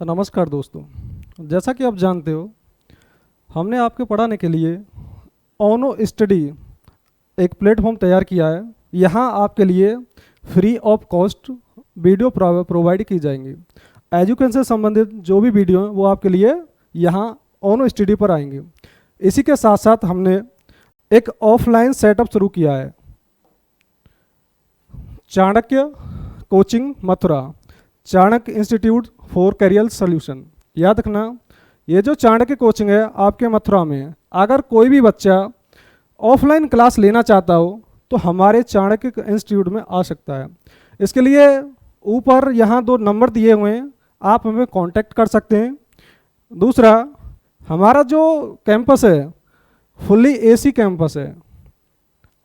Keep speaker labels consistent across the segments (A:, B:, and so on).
A: नमस्कार दोस्तों। जैसा कि आप जानते हो, हमने आपके पढ़ाने के लिए ओनो स्टडी एक प्लेटफॉर्म तैयार किया है। यहाँ आपके लिए free of cost video provide की जाएंगी। एजुकेशन से संबंधित जो भी वीडियो हैं वो आपके लिए यहाँ ओनो स्टडी पर आएंगे। इसी के साथ साथ हमने एक ऑफलाइन सेटअप शुरू किया है, Chanakya coaching Mathura, Chanakya institute for career solution. याद रखना, ये जो चाणक्य कोचिंग है आपके मथुरा में है। अगर कोई भी बच्चा ऑफलाइन क्लास लेना चाहता हो तो हमारे चाणक्य इंस्टीट्यूट में आ सकता है। इसके लिए ऊपर यहाँ 2 नंबर दिए हुए हैं, आप हमें कांटेक्ट कर सकते हैं। दूसरा, हमारा जो कैंपस है फुल्ली एसी कैंपस है।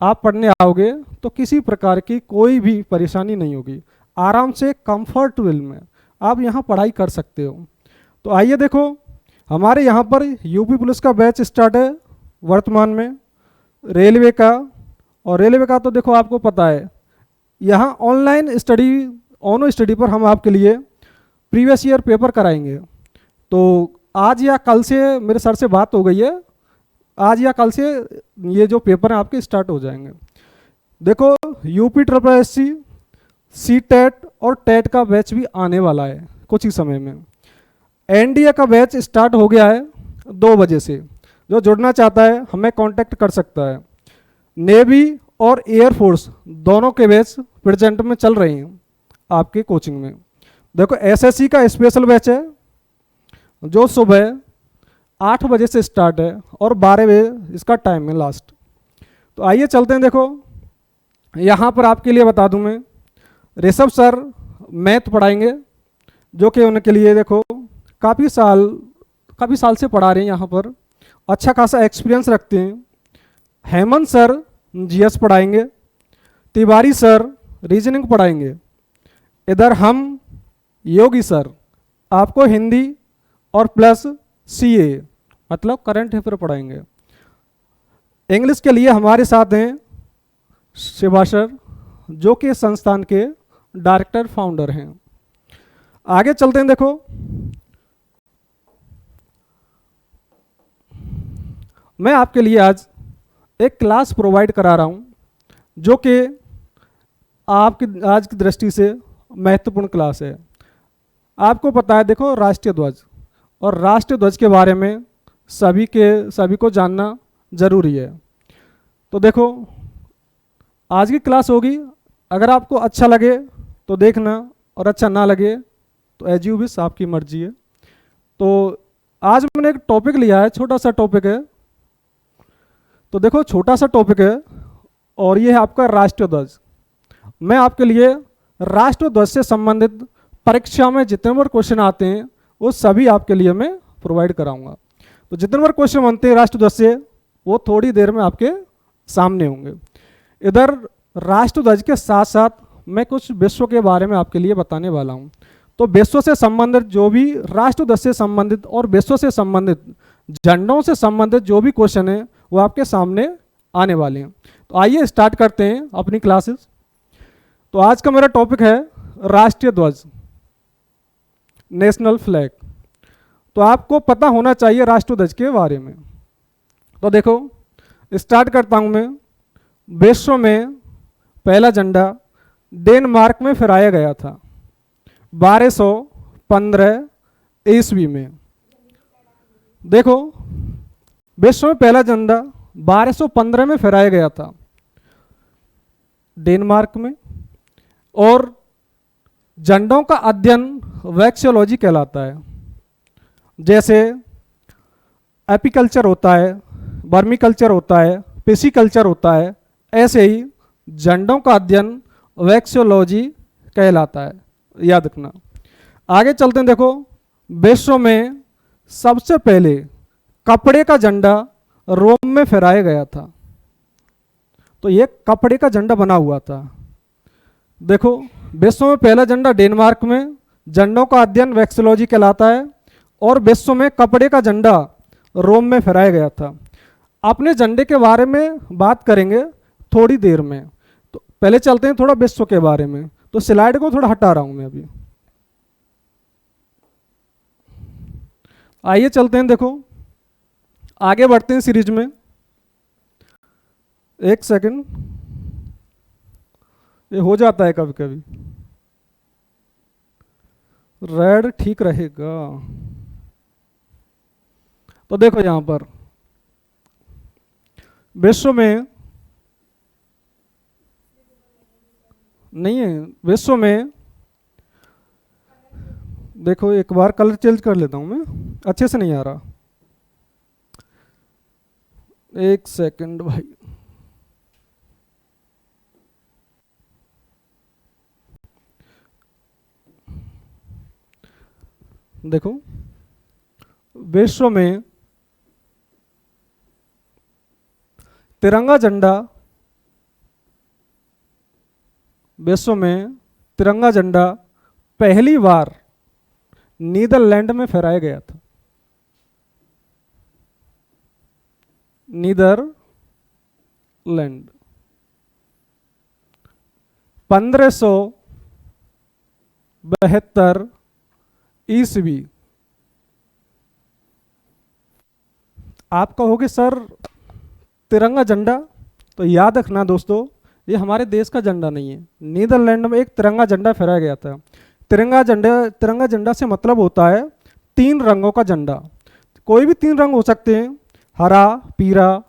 A: आप पढ़ने आओगे तो किसी प्रकार की कोई भी परेशानी नहीं होगी, आराम से कंफर्टेबल में आप यहाँ पढ़ाई कर सकते हो। तो आइए देखो, हमारे यहाँ पर यूपी पुलिस का बैच स्टार्ट है वर्तमान में, रेलवे का। और रेलवे का तो देखो आपको पता है, यहाँ ऑनलाइन स्टडी ओनो स्टडी पर हम आपके लिए प्रीवियस ईयर पेपर कराएंगे। तो आज या कल से मेरे सर से बात हो गई है, आज या कल से ये जो पेपर हैं आपके स्टार्ट हो जाएंगे। देखो, UP triple SC, C TET और टेट का बैच भी आने वाला है कुछ ही समय में। एनडीए का बैच स्टार्ट हो गया है 2 बजे से। जो जुड़ना चाहता है हमें कांटेक्ट कर सकता है। नेवी और एयरफोर्स दोनों के बैच प्रेजेंट में चल रहे हैं आपके कोचिंग में। देखो, एसएससी का स्पेशल बैच है जो सुबह 8 बजे से स्टार्ट है और 12 बजे इसका टाइम है लास्ट। तो आइए चलते हैं। देखो, यहाँ पर आपके लिए बता दूं मैं, ऋषभ सर मैथ पढ़ाएंगे, जो कि उनके लिए देखो काफ़ी साल से पढ़ा रहे हैं, यहाँ पर अच्छा खासा एक्सपीरियंस रखते हैं। हेमंत सर जीएस पढ़ाएंगे, तिवारी सर रीजनिंग पढ़ाएंगे। इधर हम योगी सर आपको हिंदी और प्लस सीए मतलब करंट अफेयर पढ़ाएंगे। इंग्लिश के लिए हमारे साथ हैं शिवा सर, जो कि संस्थान के डायरेक्टर फाउंडर हैं। आगे चलते हैं। देखो, मैं आपके लिए आज एक क्लास प्रोवाइड करा रहा हूं, जो कि आपकी आज की दृष्टि से महत्वपूर्ण क्लास है। आपको पता है, देखो, राष्ट्रीय ध्वज और राष्ट्रीय ध्वज के बारे में सभी को जानना जरूरी है। तो देखो, आज की क्लास होगी, अगर आपको अच्छा लगे तो देखना और अच्छा ना लगे तो एज यू विश, आपकी मर्जी है। तो आज मैंने एक टॉपिक लिया है, छोटा सा टॉपिक है। तो देखो, छोटा सा टॉपिक है और ये है आपका राष्ट्रीय ध्वज। मैं आपके लिए राष्ट्रीय ध्वज से संबंधित परीक्षा में जितने बार क्वेश्चन आते हैं वो सभी आपके लिए मैं प्रोवाइड कराऊंगा। तो जितने बार क्वेश्चन बनते हैं राष्ट्रीय ध्वज से, वो थोड़ी देर में आपके सामने होंगे। इधर राष्ट्रीय ध्वज के साथ साथ मैं कुछ विश्व के बारे में आपके लिए बताने वाला हूँ। तो विश्व से संबंधित जो भी राष्ट्रीय ध्वज से संबंधित और विश्व से संबंधित झंडों से संबंधित जो भी क्वेश्चन है वो आपके सामने आने वाले हैं। तो आइए स्टार्ट करते हैं अपनी क्लासेस। तो आज का मेरा टॉपिक है राष्ट्रीय ध्वज, नेशनल फ्लैग। तो आपको पता होना चाहिए राष्ट्रीय ध्वज के बारे में। तो देखो, स्टार्ट करता हूं मैं। विश्व में पहला झंडा डेनमार्क में फहराया गया था 1215 ईस्वी में। देखो, विश्व में पहला झंडा 1215 में फहराया गया था डेनमार्क में। और झंडों का अध्ययन वैक्सियोलॉजी कहलाता है। जैसे एपीकल्चर होता है, वर्मीकल्चर होता है, पिसिकल्चर होता है, ऐसे ही झंडों का अध्ययन वैक्सियोलॉजी कहलाता है, याद रखना। आगे चलते हैं। देखो, विश्व में सबसे पहले कपड़े का झंडा रोम में फहराया गया था। तो ये कपड़े का झंडा बना हुआ था। देखो, विश्व में पहला झंडा डेनमार्क में, झंडों का अध्ययन वैक्सियोलॉजी कहलाता है, और विश्व में कपड़े का झंडा रोम में फहराया गया था। अपने झंडे के बारे में बात करेंगे थोड़ी देर में। तो पहले चलते हैं थोड़ा विश्व के बारे में। तो स्लाइड को थोड़ा हटा रहा हूं मैं अभी। आइए चलते हैं, देखो आगे बढ़ते हैं सीरीज में। एक सेकंड, ये हो जाता है कभी कभी। रेड ठीक रहेगा। तो देखो यहां पर विश्व में, नहीं है विश्व में, देखो एक बार कलर चेंज कर लेता हूं मैं, अच्छे से नहीं आ रहा। एक सेकंड भाई। देखो विश्व में तिरंगा झंडा, विश्व में तिरंगा झंडा पहली बार नीदरलैंड में फहराया गया था। नीदरलैंड 1572 ईस्वी। आप कहोगे सर तिरंगा झंडा, तो याद रखना दोस्तों, ये हमारे देश का झंडा नहीं है। नीदरलैंड में एक तिरंगा झंडा फहराया गया था। तिरंगा झंडा से मतलब होता है 3 रंगों का झंडा। कोई भी 3 रंग हो सकते हैं, हरा, पीला,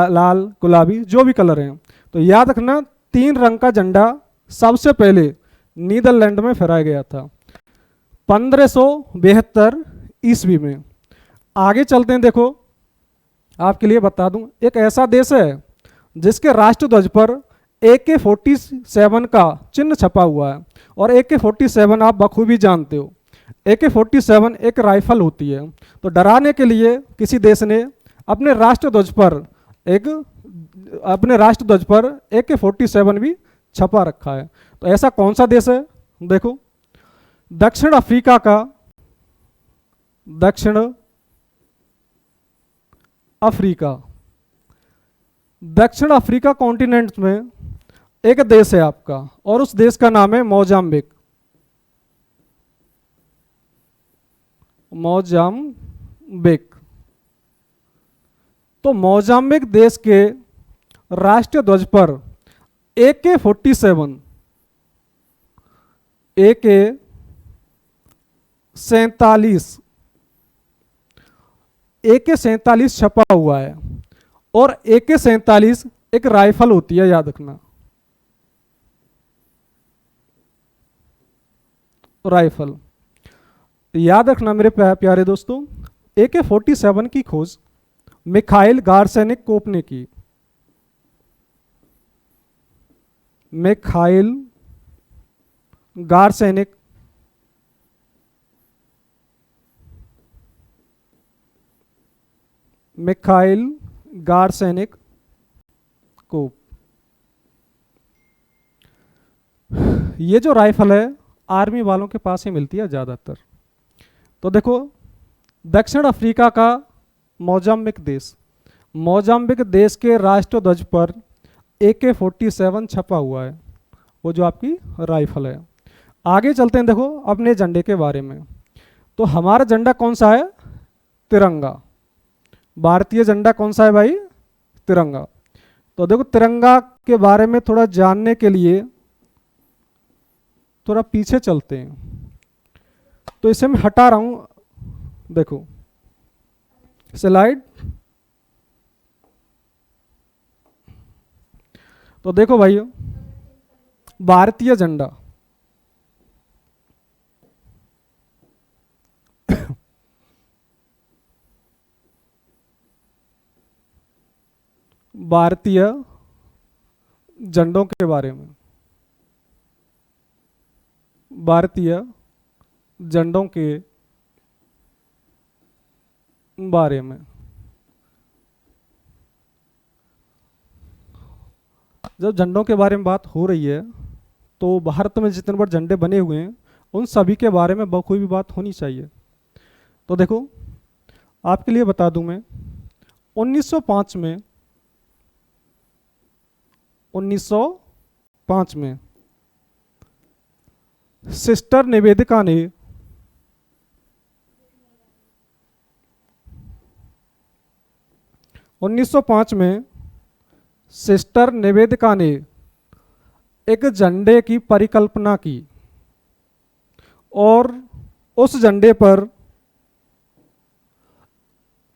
A: लाल, गुलाबी, जो भी कलर हैं। तो याद रखना 3 रंग का झंडा सबसे पहले नीदरलैंड में फहराया गया था 1572 ईस्वी में। आगे चलते हैं, देखो आपके लिए बता दूं, एक ऐसा देश है जिसके राष्ट्र ध्वज पर AK-47 का चिन्ह छपा हुआ है। और AK-47 आप बखूबी जानते हो, AK-47 एक राइफल होती है। तो डराने के लिए किसी देश ने अपने राष्ट्र ध्वज पर AK-47 भी छपा रखा है। तो ऐसा कौन सा देश है? देखो दक्षिण अफ्रीका कॉन्टिनेंट में एक देश है आपका, और उस देश का नाम है मोजाम्बिक। तो मोजाम्बिक देश के राष्ट्रीय ध्वज पर AK-47 छपा हुआ है। और AK-47 एक राइफल होती है, याद रखना, राइफल। याद रखना मेरे प्यारे दोस्तों, AK-47 की खोज मिखाइल गारसेनिकोव ने की। मिखाइल गारसेनिकोव। ये जो राइफल है आर्मी वालों के पास ही मिलती है ज़्यादातर। तो देखो दक्षिण अफ्रीका का मोजाम्बिक देश के राष्ट्र ध्वज पर AK-47 छपा हुआ है, वो जो आपकी राइफल है। आगे चलते हैं, देखो अपने झंडे के बारे में। तो हमारा झंडा कौन सा है? तिरंगा। भारतीय झंडा कौन सा है भाई? तिरंगा। तो देखो तिरंगा के बारे में थोड़ा जानने के लिए थोड़ा पीछे चलते हैं। तो इसे मैं हटा रहा हूं, देखो स्लाइड। तो देखो भाइयों, भारतीय झंडा भारतीय झंडों के बारे में, भारतीय झंडों के बारे में जब झंडों के बारे में बात हो रही है, तो भारत में जितने बार झंडे बने हुए हैं उन सभी के बारे में बखूबी बात होनी चाहिए। तो देखो आपके लिए बता दूं मैं, 1905 में सिस्टर निवेदिका ने 1905 में सिस्टर निवेदिका ने एक झंडे की परिकल्पना की और उस झंडे पर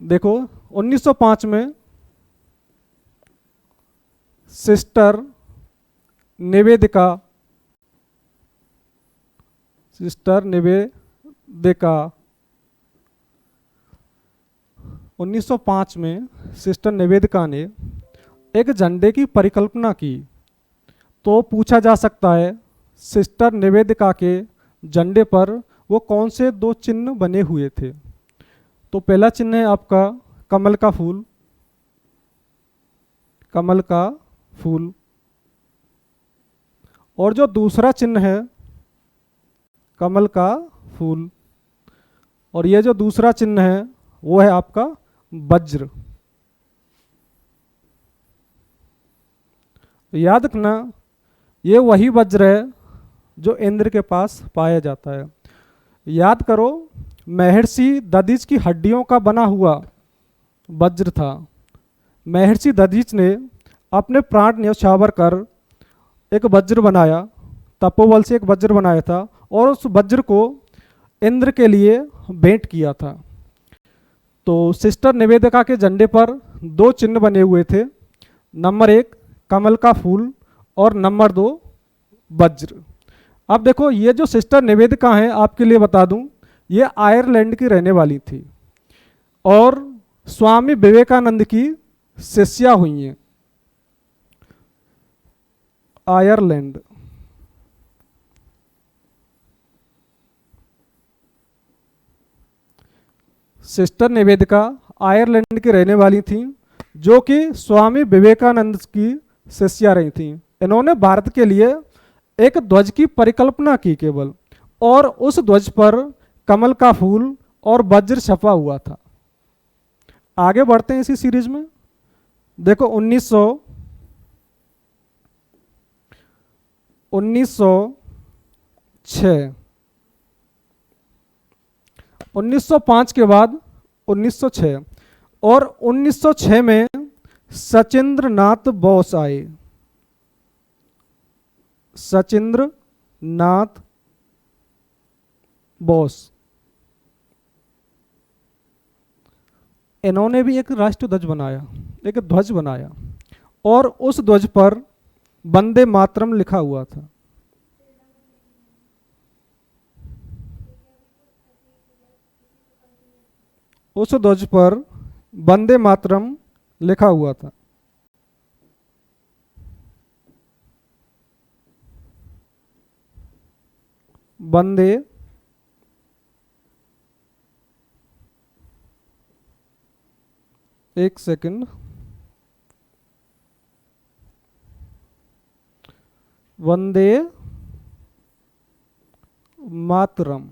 A: देखो 1905 में सिस्टर निवेदिका 1905 में सिस्टर निवेदिका ने एक झंडे की परिकल्पना की। तो पूछा जा सकता है सिस्टर निवेदिका के झंडे पर वो कौन से दो चिन्ह बने हुए थे। तो पहला चिन्ह है आपका कमल का फूल, कमल का फूल, और जो दूसरा चिन्ह है कमल का फूल, और ये जो दूसरा चिन्ह है वो है आपका वज्र। याद रखना ये वही वज्र है जो इंद्र के पास पाया जाता है। याद करो महर्षि दधीच की हड्डियों का बना हुआ वज्र था। महर्षि दधीच ने अपने प्राण न्यौछावर कर एक वज्र बनाया, तपोबल से एक वज्र बनाया था और उस वज्र को इंद्र के लिए भेंट किया था। तो सिस्टर निवेदिका के झंडे पर दो चिन्ह बने हुए थे, नंबर 1 कमल का फूल और नंबर 2 वज्र। अब देखो ये जो सिस्टर निवेदिका हैं आपके लिए बता दूं, ये आयरलैंड की रहने वाली थी और स्वामी विवेकानंद की शिष्या हुई हैं। आयरलैंड, सिस्टर निवेदिका आयरलैंड की रहने वाली थी जो कि स्वामी विवेकानंद की शिष्या रही थी। इन्होंने भारत के लिए एक ध्वज की परिकल्पना की केवल, और उस ध्वज पर कमल का फूल और वज्र छपा हुआ था। आगे बढ़ते हैं इसी सीरीज में। देखो 1905 के बाद 1906 और 1906 में सचिंद्र नाथ बोस आए। सचिंद्र नाथ बोस, इन्होंने भी एक राष्ट्रीय ध्वज बनाया, एक ध्वज बनाया और उस ध्वज पर वंदे मातरम लिखा हुआ था। उस ध्वज पर वंदे मातरम लिखा हुआ था। वंदे एक सेकंड, वंदे मातरम।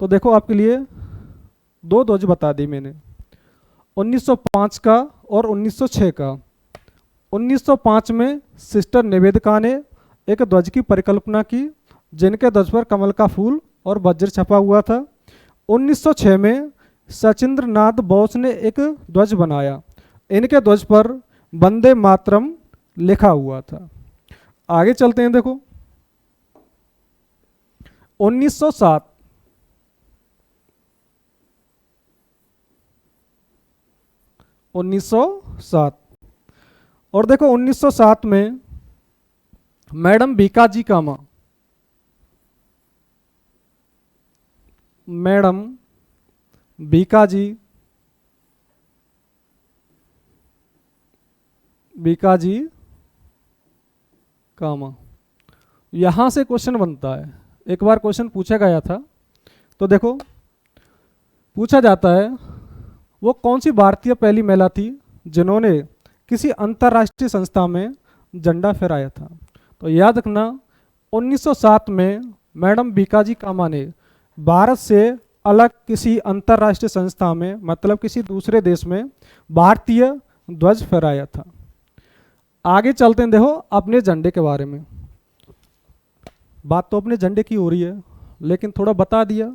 A: तो देखो आपके लिए दो ध्वज बता दी मैंने, 1905 का और 1906 का। 1905 में सिस्टर निवेदिका ने एक ध्वज की परिकल्पना की जिनके ध्वज पर कमल का फूल और वज्र छपा हुआ था। 1906 में सचिंद्र नाथ बोस ने एक ध्वज बनाया, इनके ध्वज पर वंदे मातरम लिखा हुआ था। आगे चलते हैं। देखो 1907 1907 और देखो 1907 में मैडम भीकाजी कामा, मैडम भीकाजी कामा, यहां से क्वेश्चन बनता है। एक बार क्वेश्चन पूछा गया था, तो देखो पूछा जाता है वो कौन सी भारतीय पहली महिला थी जिन्होंने किसी अंतर्राष्ट्रीय संस्था में झंडा फहराया था। तो याद रखना 1907 में मैडम भीकाजी कामा ने भारत से अलग किसी अंतर्राष्ट्रीय संस्था में, मतलब किसी दूसरे देश में भारतीय ध्वज फहराया था। आगे चलते हैं। देखो अपने झंडे के बारे में, बात तो अपने झंडे की हो रही है लेकिन थोड़ा बता दिया।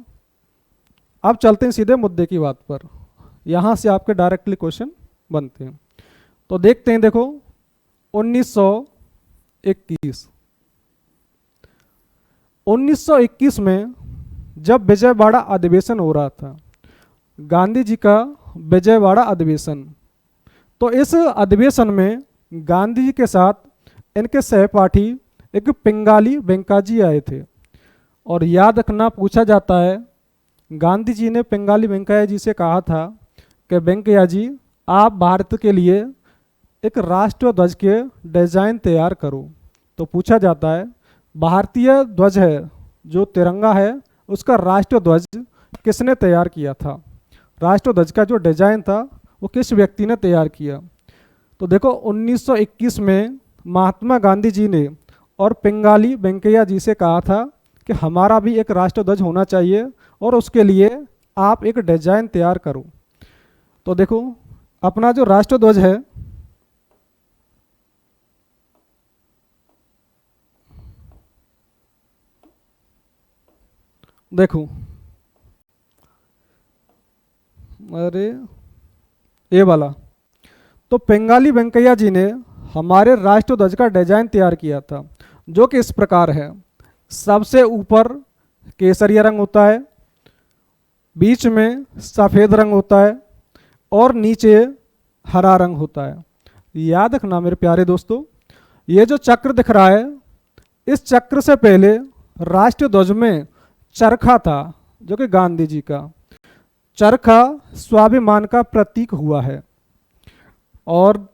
A: अब चलते हैं सीधे मुद्दे की बात पर, यहाँ से आपके डायरेक्टली क्वेश्चन बनते हैं। तो देखते हैं, देखो 1921 1921 में जब विजयवाड़ा अधिवेशन हो रहा था, गांधी जी का विजयवाड़ा अधिवेशन, तो इस अधिवेशन में गांधी जी के साथ इनके सहपाठी एक पिंगाली वेंकैया जी आए थे। और याद रखना, पूछा जाता है, गांधी जी ने पिंगाली वेंकैया जी से कहा था कि वेंकैया जी आप भारत के लिए एक राष्ट्रीय ध्वज के डिज़ाइन तैयार करो। तो पूछा जाता है भारतीय ध्वज है जो तिरंगा है, उसका राष्ट्रीय ध्वज किसने तैयार किया था, राष्ट्रीय ध्वज का जो डिज़ाइन था वो किस व्यक्ति ने तैयार किया। तो देखो 1921 में महात्मा गांधी जी ने और पिंगाली वेंकैया जी से कहा था कि हमारा भी एक राष्ट्रीय ध्वज होना चाहिए और उसके लिए आप एक डिज़ाइन तैयार करो। तो देखो अपना जो राष्ट्रीय ध्वज है, देखो अरे ये वाला, तो पिंगाली वेंकैया जी ने हमारे राष्ट्रीय ध्वज का डिजाइन तैयार किया था, जो कि इस प्रकार है। सबसे ऊपर केसरिया रंग होता है, बीच में सफ़ेद रंग होता है और नीचे हरा रंग होता है। याद रखना मेरे प्यारे दोस्तों, ये जो चक्र दिख रहा है, इस चक्र से पहले राष्ट्रीय ध्वज में चरखा था, जो कि गांधी जी का चरखा स्वाभिमान का प्रतीक हुआ है। और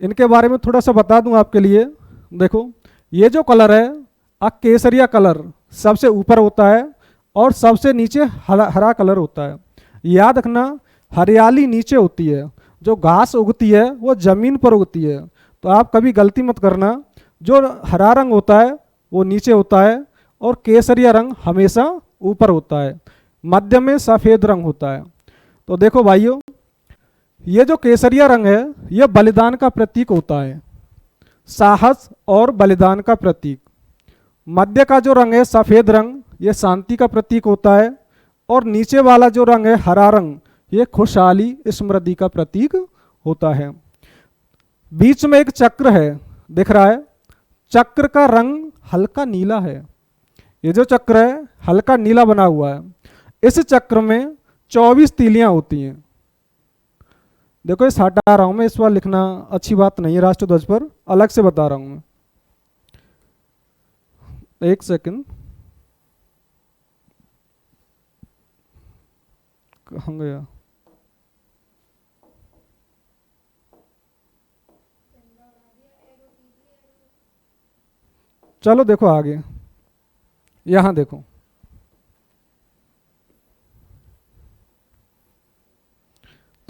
A: इनके बारे में थोड़ा सा बता दूं आपके लिए। देखो ये जो कलर है, केसरिया कलर सबसे ऊपर होता है और सबसे नीचे हरा कलर होता है। याद रखना, हरियाली नीचे होती है, जो घास उगती है वो ज़मीन पर उगती है। तो आप कभी गलती मत करना, जो हरा रंग होता है वो नीचे होता है और केसरिया रंग हमेशा ऊपर होता है, मध्य में सफ़ेद रंग होता है। तो देखो भाइयों, ये जो केसरिया रंग है ये बलिदान का प्रतीक होता है, साहस और बलिदान का प्रतीक। मध्य का जो रंग है सफ़ेद रंग, ये शांति का प्रतीक होता है। और नीचे वाला जो रंग है हरा रंग, ये खुशहाली स्मृति का प्रतीक होता है। बीच में एक चक्र है, दिख रहा है, चक्र का रंग हल्का नीला है। ये जो चक्र है हल्का नीला बना हुआ है। इस चक्र में 24 तीलियां होती हैं। देखो इस हटा रहा हूं मैं, इस बार लिखना अच्छी बात नहीं है, राष्ट्र ध्वज पर अलग से बता रहा हूं मैं। एक सेकंड, कहाँ गया? चलो देखो आगे, यहां देखो,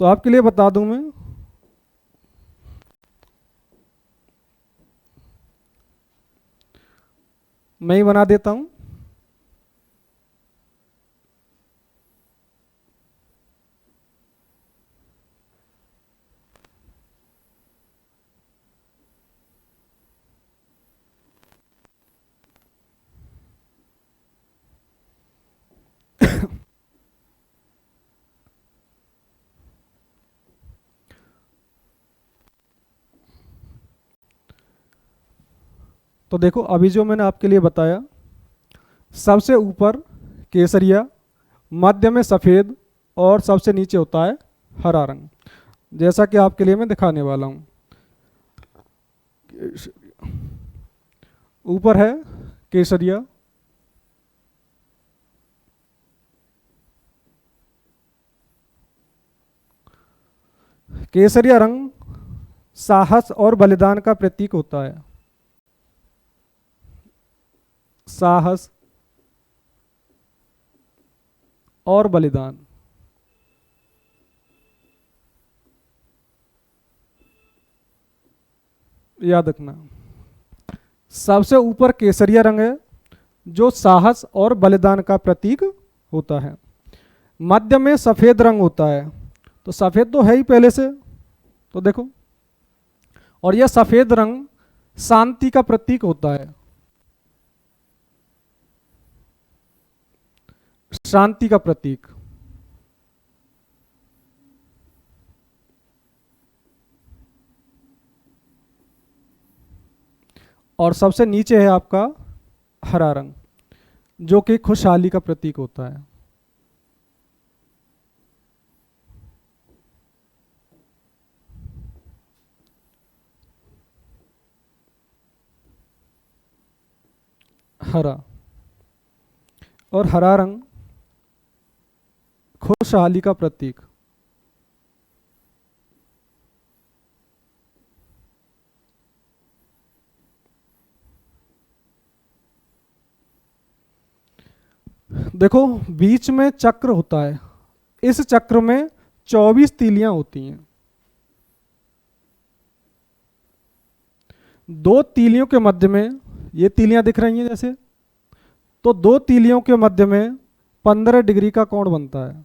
A: तो आपके लिए बता दूं मैं ही बना देता हूं। तो देखो अभी जो मैंने आपके लिए बताया, सबसे ऊपर केसरिया, मध्य में सफ़ेद और सबसे नीचे होता है हरा रंग, जैसा कि आपके लिए मैं दिखाने वाला हूँ। ऊपर है केसरिया, केसरिया रंग साहस और बलिदान का प्रतीक होता है। साहस और बलिदान, याद रखना। सबसे ऊपर केसरिया रंग है जो साहस और बलिदान का प्रतीक होता है। मध्य में सफ़ेद रंग होता है, तो सफ़ेद तो है ही पहले से, तो देखो, और यह सफ़ेद रंग शांति का प्रतीक होता है, शांति का प्रतीक। और सबसे नीचे है आपका हरा रंग, जो कि खुशहाली का प्रतीक होता है। हरा, और हरा रंग खुशहाली का प्रतीक। देखो बीच में चक्र होता है, इस चक्र में 24 तीलियां होती हैं। दो तीलियों के मध्य में, ये तीलियां दिख रही हैं जैसे, तो दो तीलियों के मध्य में 15 डिग्री का कोण बनता है।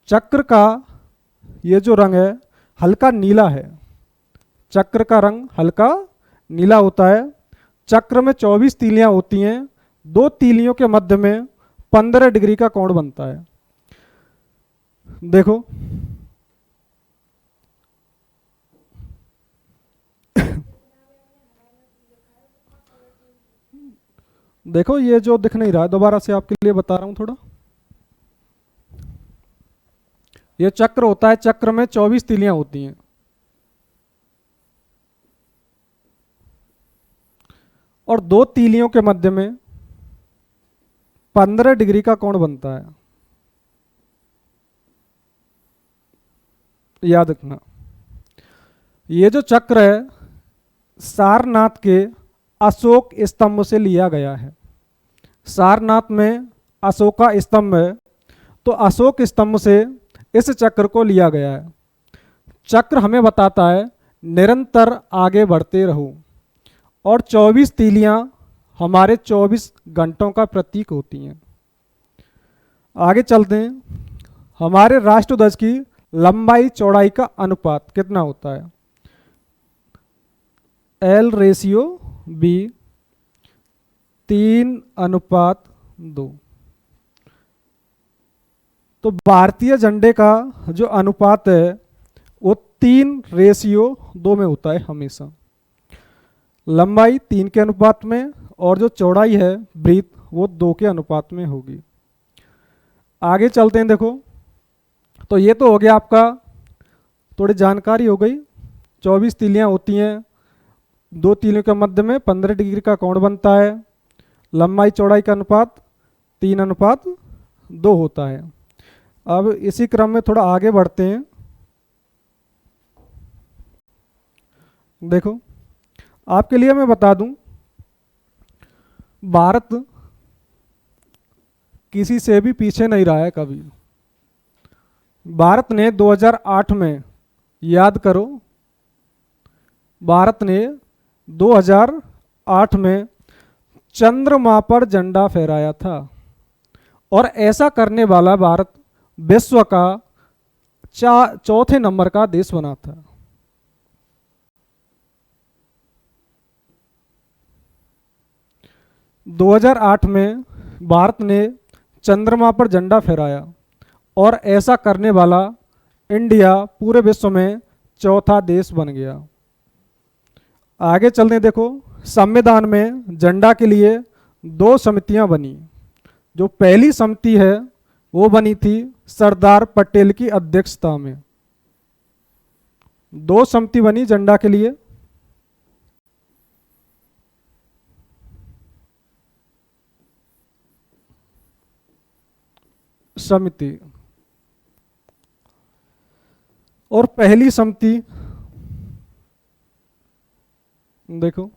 A: चक्र का ये जो रंग है हल्का नीला है, चक्र का रंग हल्का नीला होता है। चक्र में 24 तीलियां होती हैं, दो तीलियों के मध्य में 15 डिग्री का कोण बनता है। देखो देखो ये जो दिख नहीं रहा है, दोबारा से आपके लिए बता रहा हूं थोड़ा। ये चक्र होता है, चक्र में 24 तीलियां होती हैं, और दो तीलियों के मध्य में 15 डिग्री का कोण बनता है। याद रखना, ये जो चक्र है सारनाथ के अशोक स्तंभ से लिया गया है। सारनाथ में अशोका स्तंभ है, तो अशोक स्तंभ से इस चक्र को लिया गया है। चक्र हमें बताता है निरंतर आगे बढ़ते रहो, और 24 तीलियां हमारे 24 घंटों का प्रतीक होती हैं। आगे चलते हैं। हमारे राष्ट्रध्वज की लंबाई चौड़ाई का अनुपात कितना होता है? L/B 3:2। तो भारतीय झंडे का जो अनुपात है वो 3:2 में होता है हमेशा। लंबाई 3 के अनुपात में, और जो चौड़ाई है ब्रीथ वो 2 के अनुपात में होगी। आगे चलते हैं। देखो तो ये तो हो गया आपका, थोड़ी जानकारी हो गई। 24 तीलियां होती हैं, दो तीलियों के मध्य में 15 डिग्री का कोण बनता है। लंबाई चौड़ाई का अनुपात 3:2 होता है। अब इसी क्रम में थोड़ा आगे बढ़ते हैं। देखो आपके लिए मैं बता दूं, भारत किसी से भी पीछे नहीं रहा है कभी। भारत ने 2008 में, याद करो, भारत ने 2008 में चंद्रमा पर झंडा फहराया था, और ऐसा करने वाला भारत विश्व का चौथे नंबर का देश बना था। - 2008 में भारत ने चंद्रमा पर झंडा फहराया, और ऐसा करने वाला इंडिया पूरे विश्व में चौथा देश बन गया। आगे चलते हैं। देखो संविधान में झंडा के लिए 2 समितियां बनी। जो पहली समिति है वो बनी थी सरदार पटेल की अध्यक्षता में। 2 समिति बनी झंडा के लिए। समिति, और पहली समिति देखो,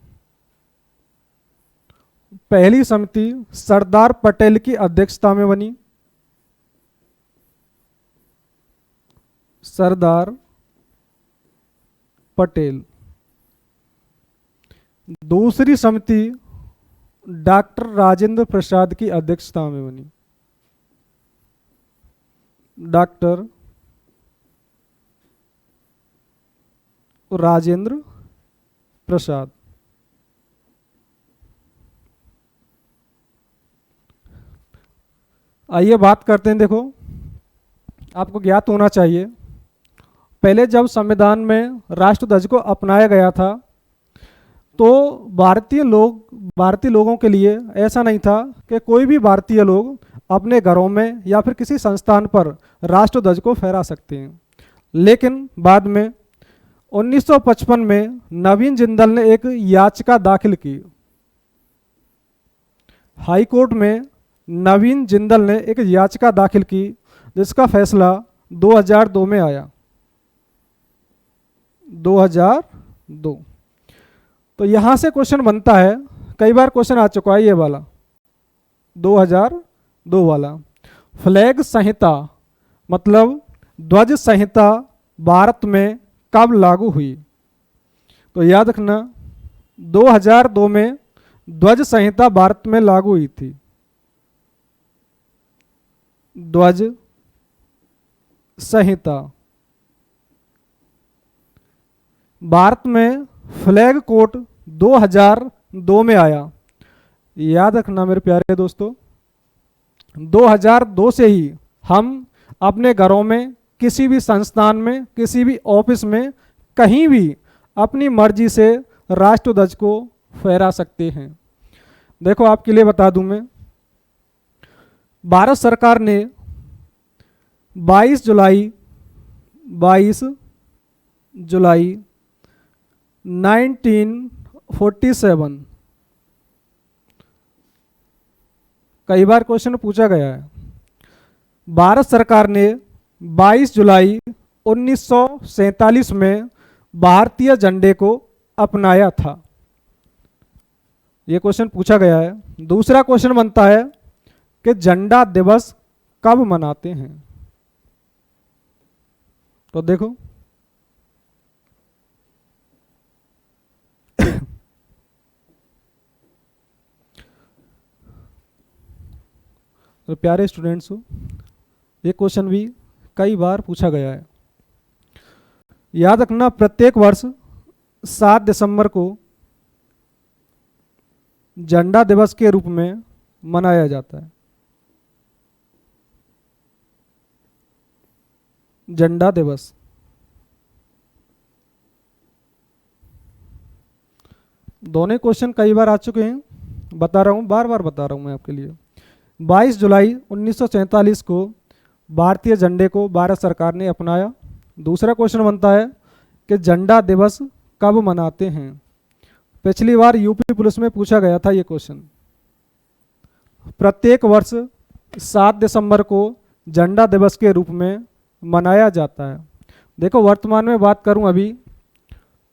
A: पहली समिति सरदार पटेल की अध्यक्षता में बनी। सरदार पटेल। दूसरी समिति डॉक्टर राजेंद्र प्रसाद की अध्यक्षता में बनी। डॉक्टर राजेंद्र प्रसाद। आइए बात करते हैं। देखो आपको ज्ञात होना चाहिए, पहले जब संविधान में राष्ट्रध्वज को अपनाया गया था तो भारतीय लोगों के लिए ऐसा नहीं था कि कोई भी भारतीय लोग अपने घरों में या फिर किसी संस्थान पर राष्ट्रध्वज को फहरा सकते हैं। लेकिन बाद में 1955 में नवीन जिंदल ने एक याचिका दाखिल की। हाई कोर्ट में नवीन जिंदल ने एक याचिका दाखिल की जिसका फैसला 2002 में आया। 2002। तो यहाँ से क्वेश्चन बनता है, कई बार क्वेश्चन आ चुका है ये वाला 2002 वाला। फ्लैग संहिता मतलब ध्वज संहिता भारत में कब लागू हुई? तो याद रखना 2002 में ध्वज संहिता भारत में लागू हुई थी। ध्वज संहिता भारत में फ्लैग कोड 2002 में आया। याद रखना मेरे प्यारे दोस्तों, 2002 से ही हम अपने घरों में, किसी भी संस्थान में, किसी भी ऑफिस में, कहीं भी अपनी मर्जी से राष्ट्रध्वज को फहरा सकते हैं। देखो आपके लिए बता दूं मैं, भारत सरकार ने 22 जुलाई 1947, कई बार क्वेश्चन पूछा गया है, भारत सरकार ने 22 जुलाई 1947 में भारतीय झंडे को अपनाया था। यह क्वेश्चन पूछा गया है। दूसरा क्वेश्चन बनता है कि झंडा दिवस कब मनाते हैं? तो देखो तो प्यारे स्टूडेंट्स, ये क्वेश्चन भी कई बार पूछा गया है। याद रखना प्रत्येक वर्ष 7 दिसंबर को झंडा दिवस के रूप में मनाया जाता है। झंडा दिवस दोनों क्वेश्चन कई बार आ चुके हैं, बता रहा हूं, बार बार बता रहा हूं मैं आपके लिए। 22 जुलाई 1947 को भारतीय झंडे को भारत सरकार ने अपनाया। दूसरा क्वेश्चन बनता है कि झंडा दिवस कब मनाते हैं? पिछली बार यूपी पुलिस में पूछा गया था ये क्वेश्चन। प्रत्येक वर्ष 7 दिसंबर को झंडा दिवस के रूप में मनाया जाता है। देखो वर्तमान में बात करूं, अभी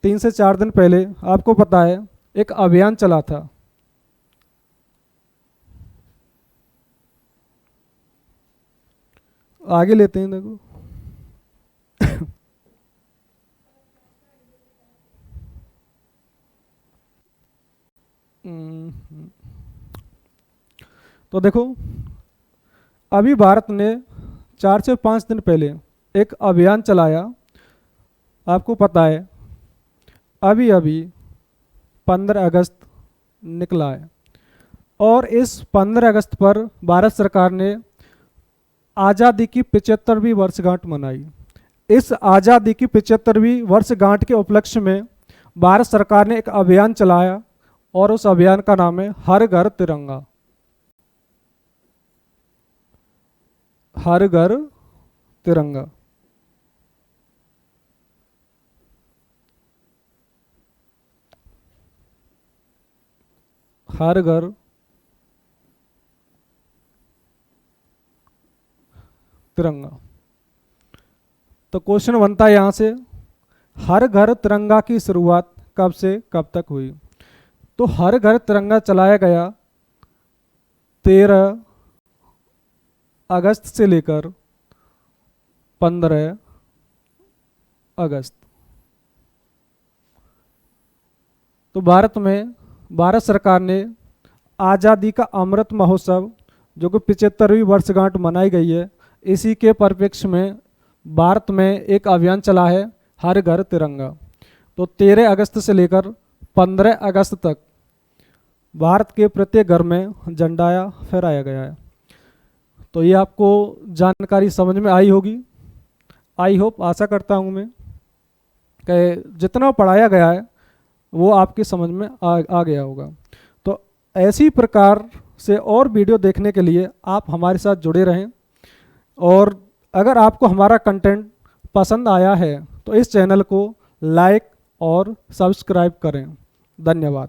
A: 3 से 4 दिन पहले आपको पता है एक अभियान चला था, आगे लेते हैं। देखो तो देखो अभी भारत ने 4 से 5 दिन पहले एक अभियान चलाया। आपको पता है अभी 15 अगस्त निकला है और इस 15 अगस्त पर भारत सरकार ने आज़ादी की 75वीं वर्षगांठ मनाई। इस आज़ादी की 75वीं वर्षगांठ के उपलक्ष्य में भारत सरकार ने एक अभियान चलाया और उस अभियान का नाम है हर घर तिरंगा। हर घर तिरंगा। हर घर तिरंगा। तो क्वेश्चन बनता है यहां से, हर घर तिरंगा की शुरुआत कब से कब तक हुई? तो हर घर तिरंगा चलाया गया 13 अगस्त से लेकर 15 अगस्त। तो भारत में भारत सरकार ने आज़ादी का अमृत महोत्सव जो कि 75वीं वर्षगांठ मनाई गई है, इसी के परिप्रेक्ष्य में भारत में एक अभियान चला है हर घर तिरंगा। तो 13 अगस्त से लेकर 15 अगस्त तक भारत के प्रत्येक घर में झंडा फहराया गया है। तो ये आपको जानकारी समझ में आई होगी। आई होप, आशा करता हूँ मैं। कि जितना पढ़ाया गया है वो आपकी समझ में आ गया होगा। तो ऐसी प्रकार से और वीडियो देखने के लिए आप हमारे साथ जुड़े रहें, और अगर आपको हमारा कंटेंट पसंद आया है तो इस चैनल को लाइक और सब्सक्राइब करें। धन्यवाद।